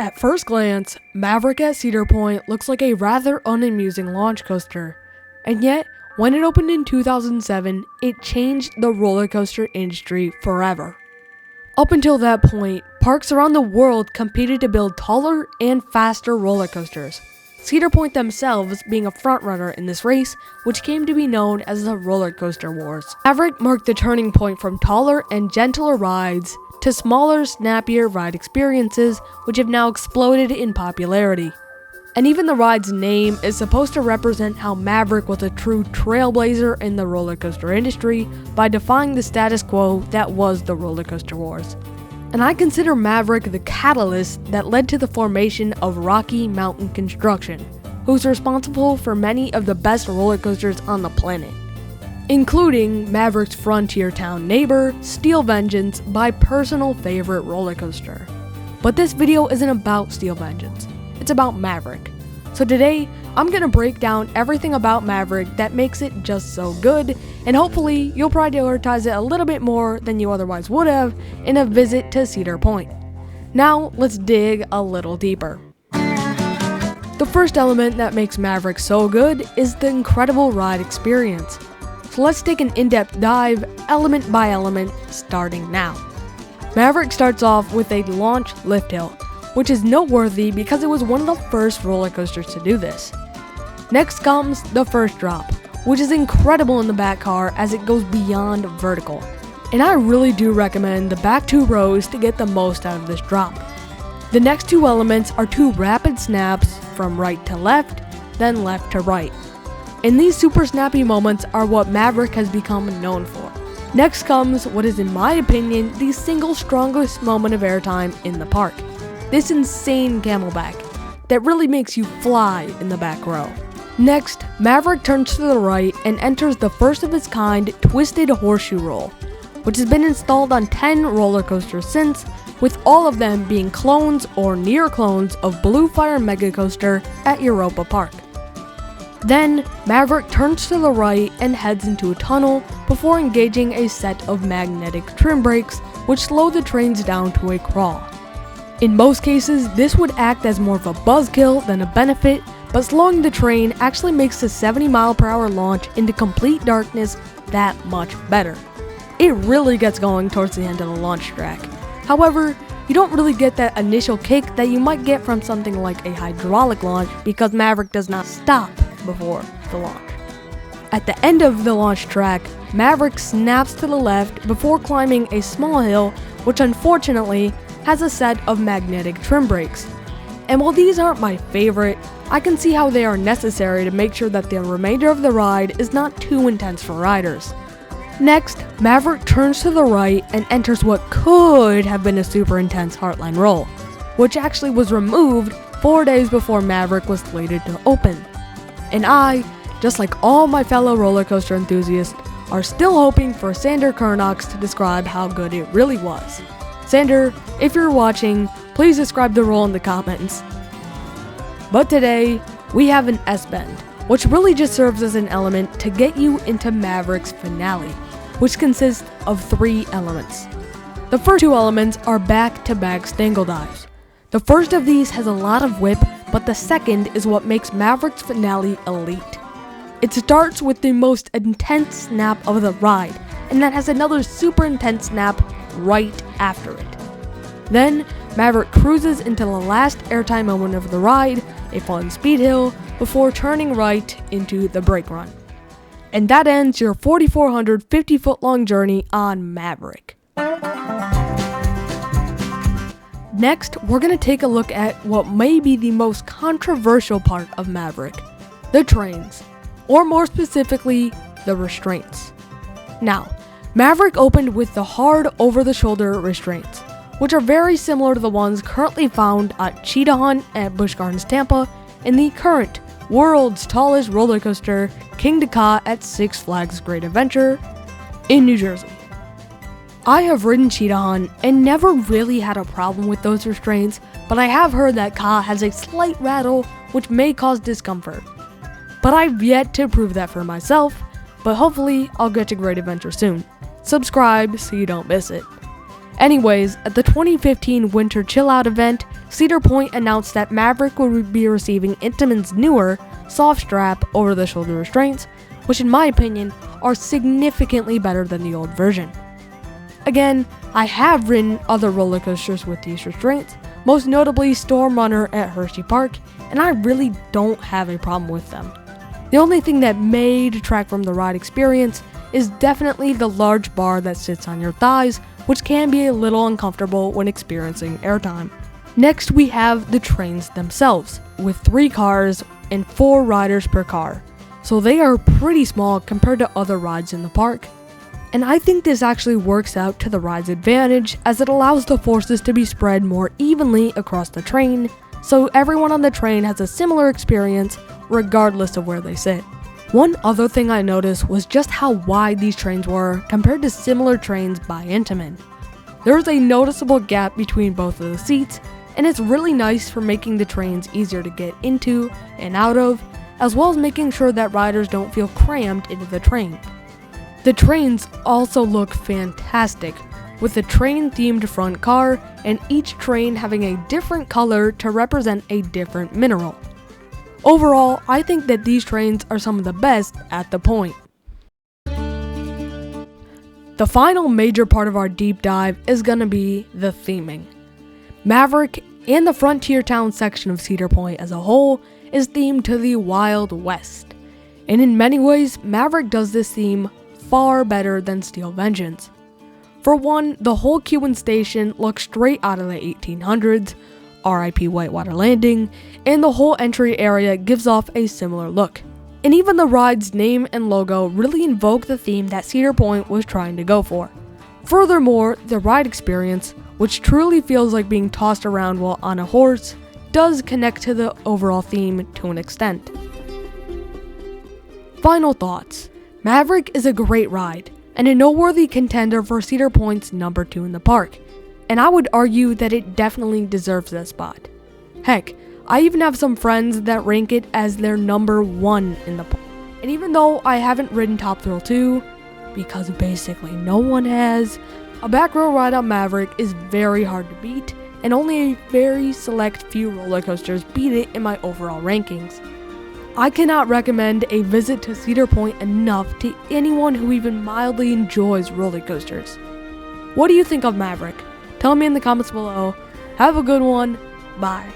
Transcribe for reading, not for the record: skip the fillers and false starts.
At first glance, Maverick at Cedar Point looks like a rather unamusing launch coaster, and yet, when it opened in 2007, it changed the roller coaster industry forever. Up until that point, parks around the world competed to build taller and faster roller coasters, Cedar Point themselves being a frontrunner in this race, which came to be known as the Roller Coaster Wars. Maverick marked the turning point from taller and gentler rides to smaller, snappier ride experiences, which have now exploded in popularity. And even the ride's name is supposed to represent how Maverick was a true trailblazer in the roller coaster industry by defying the status quo that was the Roller Coaster Wars. And I consider Maverick the catalyst that led to the formation of Rocky Mountain Construction, who's responsible for many of the best roller coasters on the planet, including Maverick's frontier town neighbor, Steel Vengeance, my personal favorite roller coaster. But this video isn't about Steel Vengeance, it's about Maverick. So today, I'm gonna break down everything about Maverick that makes it just so good, and hopefully you'll prioritize it a little bit more than you otherwise would have in a visit to Cedar Point. Now, let's dig a little deeper. The first element that makes Maverick so good is the incredible ride experience. So let's take an in-depth dive, element by element, starting now. Maverick starts off with a launch lift hill, which is noteworthy because it was one of the first roller coasters to do this. Next comes the first drop, which is incredible in the back car as it goes beyond vertical. And I really do recommend the back 2 rows to get the most out of this drop. The next 2 elements are 2 rapid snaps from right to left, then left to right. And these super snappy moments are what Maverick has become known for. Next comes what is, in my opinion, the single strongest moment of airtime in the park. This insane camelback that really makes you fly in the back row. Next, Maverick turns to the right and enters the first of its kind twisted horseshoe roll, which has been installed on 10 roller coasters since, with all of them being clones or near clones of Blue Fire Mega Coaster at Europa Park. Then, Maverick turns to the right and heads into a tunnel before engaging a set of magnetic trim brakes, which slow the trains down to a crawl. In most cases, this would act as more of a buzzkill than a benefit, but slowing the train actually makes the 70-mile-per-hour launch into complete darkness that much better. It really gets going towards the end of the launch track. However, you don't really get that initial kick that you might get from something like a hydraulic launch because Maverick does not stop before the launch. At the end of the launch track, Maverick snaps to the left before climbing a small hill, which unfortunately has a set of magnetic trim brakes. And while these aren't my favorite, I can see how they are necessary to make sure that the remainder of the ride is not too intense for riders. Next, Maverick turns to the right and enters what could have been a super intense Heartline roll, which actually was removed 4 days before Maverick was slated to open. And I, just like all my fellow roller coaster enthusiasts, are still hoping for Sander Kernox to describe how good it really was. Sander, if you're watching, please describe the roll in the comments. But today, we have an S-bend, which really just serves as an element to get you into Maverick's finale, which consists of 3 elements. The first 2 elements are back-to-back stangle dives. The first of these has a lot of whip, but the second is what makes Maverick's finale elite. It starts with the most intense snap of the ride, and that has another super intense snap right after it. Then, Maverick cruises into the last airtime moment of the ride, a fun speed hill, before turning right into the brake run. And that ends your 4,450-foot-long journey on Maverick. Next, we're going to take a look at what may be the most controversial part of Maverick, the trains, or more specifically, the restraints. Now, Maverick opened with the hard over-the-shoulder restraints, which are very similar to the ones currently found at Cheetah Hunt at Busch Gardens Tampa and the current world's tallest roller coaster, King Ka at Six Flags Great Adventure in New Jersey. I have ridden Cheetah Hunt and never really had a problem with those restraints, but I have heard that Ka has a slight rattle which may cause discomfort. But I've yet to prove that for myself, but hopefully I'll get to Great Adventure soon. Subscribe so you don't miss it. Anyways, at the 2015 Winter Chill Out event, Cedar Point announced that Maverick would be receiving Intamin's newer, soft strap over-the-shoulder restraints, which in my opinion are significantly better than the old version. Again, I have ridden other roller coasters with these restraints, most notably Storm Runner at Hershey Park, and I really don't have a problem with them. The only thing that may detract from the ride experience is definitely the large bar that sits on your thighs, which can be a little uncomfortable when experiencing airtime. Next, we have the trains themselves, with 3 cars and 4 riders per car, so they are pretty small compared to other rides in the park. And I think this actually works out to the ride's advantage, as it allows the forces to be spread more evenly across the train, so everyone on the train has a similar experience regardless of where they sit. One other thing I noticed was just how wide these trains were compared to similar trains by Intamin. There is a noticeable gap between both of the seats, and it's really nice for making the trains easier to get into and out of, as well as making sure that riders don't feel crammed into the train. The trains also look fantastic, with the train-themed front car and each train having a different color to represent a different mineral. Overall, I think that these trains are some of the best at the point. The final major part of our deep dive is gonna be the theming. Maverick and the Frontier Town section of Cedar Point as a whole is themed to the Wild West. And in many ways, Maverick does this theme far better than Steel Vengeance. For one, the whole Cuban station looks straight out of the 1800s, RIP Whitewater Landing, and the whole entry area gives off a similar look. And even the ride's name and logo really invoke the theme that Cedar Point was trying to go for. Furthermore, the ride experience, which truly feels like being tossed around while on a horse, does connect to the overall theme to an extent. Final thoughts. Maverick is a great ride, and a noteworthy contender for Cedar Point's number 2 in the park, and I would argue that it definitely deserves that spot. Heck, I even have some friends that rank it as their number 1 in the park. And even though I haven't ridden Top Thrill 2, because basically no one has, a back row ride on Maverick is very hard to beat, and only a very select few roller coasters beat it in my overall rankings. I cannot recommend a visit to Cedar Point enough to anyone who even mildly enjoys roller coasters. What do you think of Maverick? Tell me in the comments below. Have a good one. Bye.